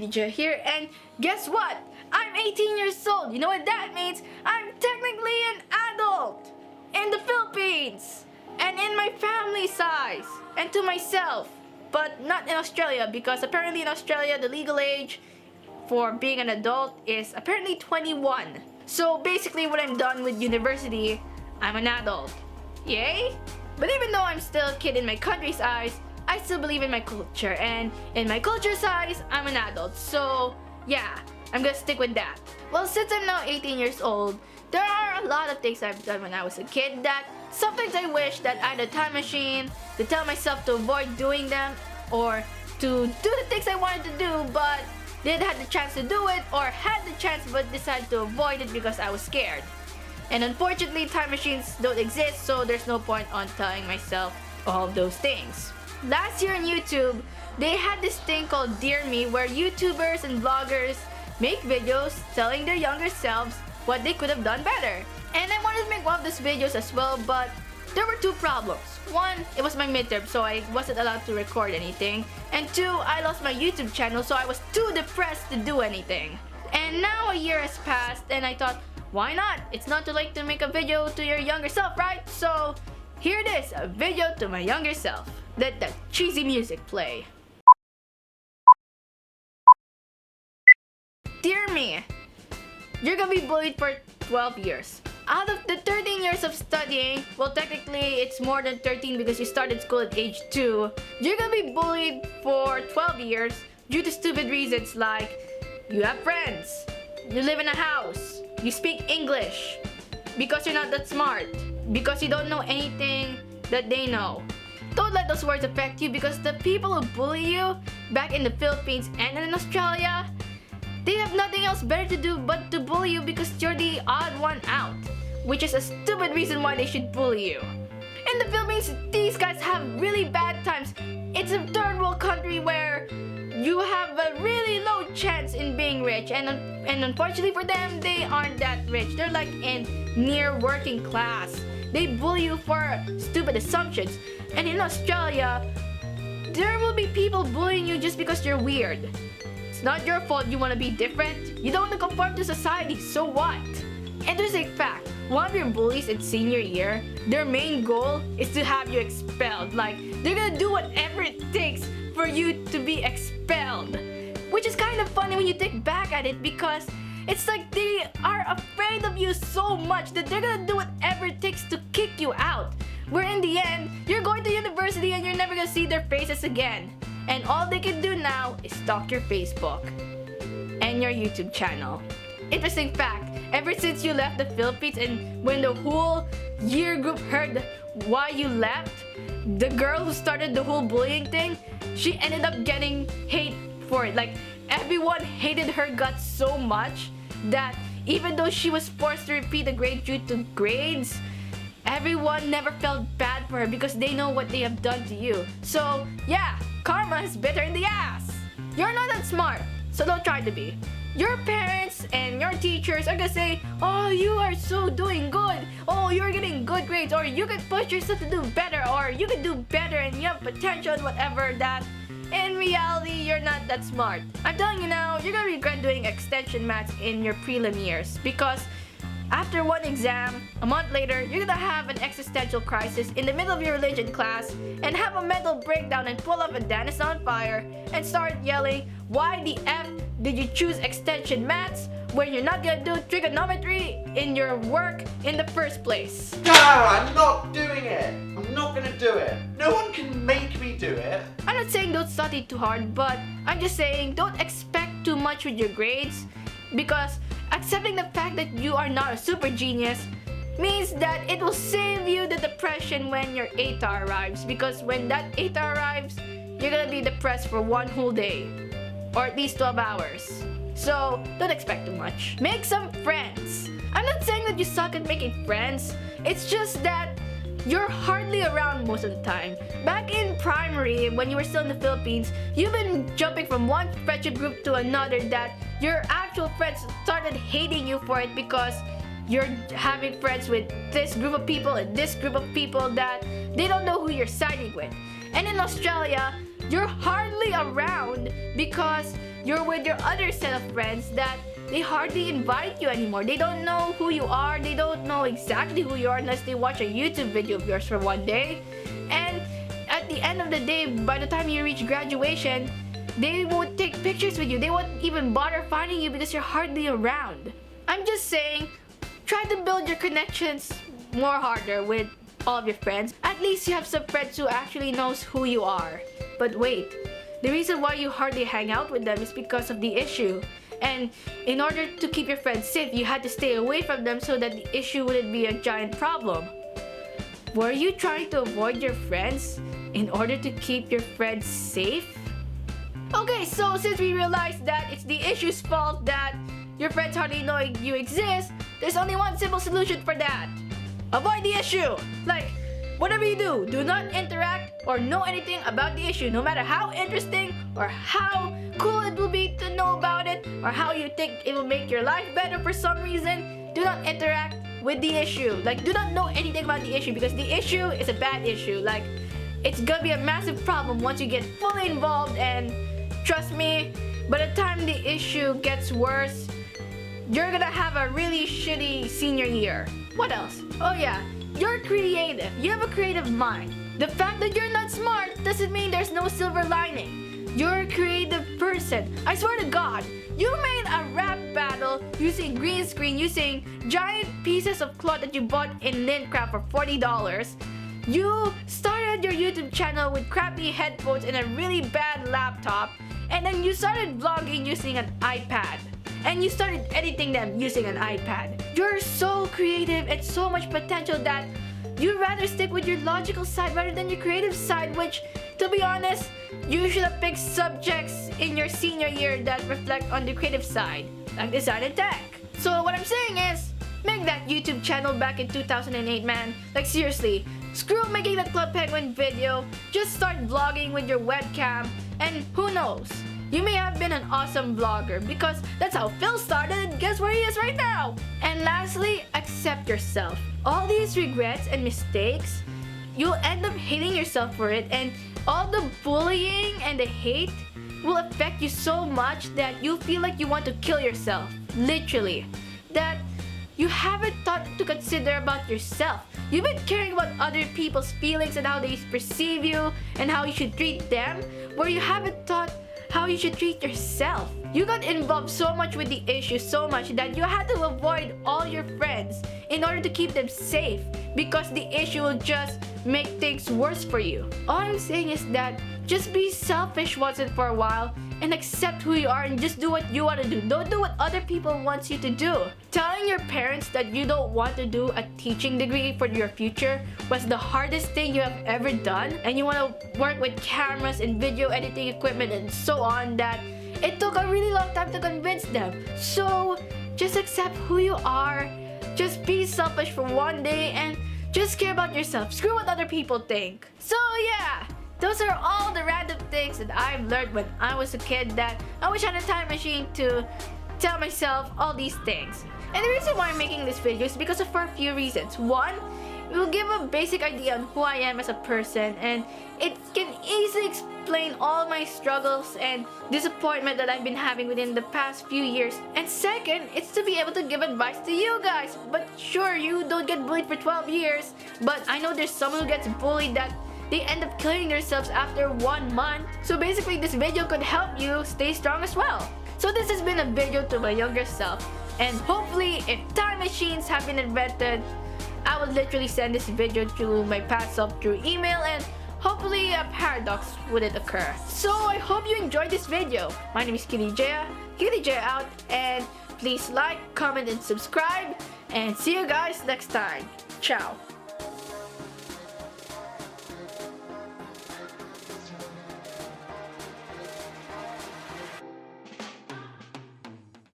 DJ here, and guess what? I'm 18 years old. You know what that means? I'm technically an adult in the Philippines and in my family size and to myself, but not in Australia, because apparently in Australia the legal age for being an adult is apparently 21. So basically when I'm done with university, I'm an adult. Yay? But even though I'm still a kid in my country's eyes, I still believe in my culture, and in my culture's eyes, I'm an adult. So yeah, I'm gonna stick with that. Well, since I'm now 18 years old, there are a lot of things I've done when I was a kid that sometimes I wish that I had a time machine to tell myself to avoid doing them, or to do the things I wanted to do but didn't have the chance to do it, or had the chance but decided to avoid it because I was scared. And unfortunately, time machines don't exist, so there's no point on telling myself all of those things. Last year on YouTube, they had this thing called Dear Me, where YouTubers and vloggers make videos telling their younger selves what they could have done better. And I wanted to make one of those videos as well, but there were two problems. One, it was my midterm, so I wasn't allowed to record anything. And two, I lost my YouTube channel, so I was too depressed to do anything. And now a year has passed, and I thought, why not? It's not too late to make a video to your younger self, right? So here it is, a video to my younger self. Let that cheesy music play. Dear me, you're gonna be bullied for 12 years. Out of the 13 years of studying, well, technically it's more than 13 because you started school at age 2. You're gonna be bullied for 12 years due to stupid reasons like you have friends, you live in a house, you speak English, because you're not that smart, because you don't know anything that they know. Don't let those words affect you, because the people who bully you back in the Philippines and in Australia, they have nothing else better to do but to bully you because you're the odd one out, which is a stupid reason why they should bully you. In the Philippines, these guys have really bad times. It's a third world country where you have a really low chance in being rich, and unfortunately for them, they aren't that rich. They're like in near working class. They bully you for stupid assumptions. And in Australia, there will be people bullying you just because you're weird. It's not your fault you want to be different. You don't want to conform to society, so what? Interesting fact, one of your bullies in senior year, their main goal is to have you expelled. Like, they're gonna do whatever it takes for you to be expelled. Which is kind of funny when you think back at it, because it's like they are afraid of you so much that they're gonna do whatever it takes to kick you out. Where in the end, you're going to university and you're never gonna see their faces again. And all they can do now is stalk your Facebook and your YouTube channel. Interesting fact, ever since you left the Philippines and when the whole year group heard why you left, the girl who started the whole bullying thing, she ended up getting hate for it. Like, everyone hated her guts so much that even though she was forced to repeat a grade due to grades, everyone never felt bad for her because they know what they have done to you. So yeah, karma is bitter in the ass. You're not that smart, so don't try to be. Your parents and your teachers are gonna say, oh, you are so doing good, oh, you're getting good grades, or you could push yourself to do better, or you could do better and you have potential and whatever that. In reality, you're not that smart. I'm telling you now, you're gonna regret doing extension maths in your prelim years, because after one exam, a month later, you're gonna have an existential crisis in the middle of your religion class and have a mental breakdown and pull up a Dennis on fire and start yelling, why the F did you choose extension maths when you're not gonna do trigonometry in your work in the first place? No, I'm not doing it. I'm not gonna do it. No one can make me do it. I'm not saying don't study too hard, but I'm just saying don't expect too much with your grades, because accepting the fact that you are not a super genius means that it will save you the depression when your ATAR arrives, because when that ATAR arrives, you're gonna be depressed for one whole day, or at least 12 hours. So don't expect too much. Make some friends. I'm not saying that you suck at making friends, it's just that you're hardly around most of the time. Back in primary, when you were still in the Philippines, you've been jumping from one friendship group to another that your actual friends started hating you for it, because you're having friends with this group of people and this group of people that they don't know who you're siding with. And in Australia, you're hardly around because you're with your other set of friends that they hardly invite you anymore. They don't know who you are. They don't know exactly who you are unless they watch a YouTube video of yours for one day. And at the end of the day, by the time you reach graduation, they won't take pictures with you. They won't even bother finding you because you're hardly around. I'm just saying, try to build your connections more harder with all of your friends. At least you have some friends who actually knows who you are. But wait, the reason why you hardly hang out with them is because of the issue. And in order to keep your friends safe, you had to stay away from them so that the issue wouldn't be a giant problem. Were you trying to avoid your friends in order to keep your friends safe? Okay, so since we realized that it's the issue's fault that your friends hardly know you exist, there's only one simple solution for that. Avoid the issue. Like, whatever you do, do not interact or know anything about the issue, no matter how interesting or how cool it will be to know about it or how you think it will make your life better for some reason. Do not interact with the issue. Like, do not know anything about the issue because the issue is a bad issue. Like, it's gonna be a massive problem once you get fully involved, and trust me, by the time the issue gets worse, you're gonna have a really shitty senior year. What else? Oh yeah, you're creative. You have a creative mind. The fact that you're not smart doesn't mean there's no silver lining. You're a creative person. I swear to God, you made a rap battle using green screen, using giant pieces of cloth that you bought in Lintcraft for $40. You started your YouTube channel with crappy headphones and a really bad laptop, and then you started vlogging using an iPad. And you started editing them using an iPad. You're so creative and so much potential that you'd rather stick with your logical side rather than your creative side, which, to be honest, you should have picked subjects in your senior year that reflect on the creative side, like design and tech. So what I'm saying is, make that YouTube channel back in 2008, man. Like, seriously, screw making that Club Penguin video. Just start vlogging with your webcam, and who knows? You may have been an awesome vlogger because that's how Phil started, and guess where he is right now? And lastly, accept yourself. All these regrets and mistakes, you'll end up hating yourself for it, and all the bullying and the hate will affect you so much that you feel like you want to kill yourself. Literally. That you haven't thought to consider about yourself. You've been caring about other people's feelings and how they perceive you and how you should treat them, where you haven't thought how you should treat yourself. You got involved so much with the issue, so much that you had to avoid all your friends in order to keep them safe because the issue will just make things worse for you. All I'm saying is that just be selfish once and for a while and accept who you are and just do what you want to do. Don't do what other people want you to do. Telling your parents that you don't want to do a teaching degree for your future was the hardest thing you have ever done, and you want to work with cameras and video editing equipment and so on, that it took a really long time to convince them. So just accept who you are, just be selfish for one day, and just care about yourself. Screw what other people think. So yeah, those are all the random things that I've learned when I was a kid that I wish I had a time machine to tell myself all these things. And the reason why I'm making this video is because of for a few reasons. One, it will give a basic idea on who I am as a person, and it can easily explain all my struggles and disappointment that I've been having within the past few years. And second, it's to be able to give advice to you guys. But sure, you don't get bullied for 12 years, but I know there's someone who gets bullied that they end up killing themselves after 1 month. So basically, this video could help you stay strong as well. So this has been a video to my younger self, and hopefully if time machines have been invented, I would literally send this video to my past self through email, and hopefully a paradox wouldn't occur. So I hope you enjoyed this video. My name is Kitty J out, and please like, comment, and subscribe, and see you guys next time. Ciao.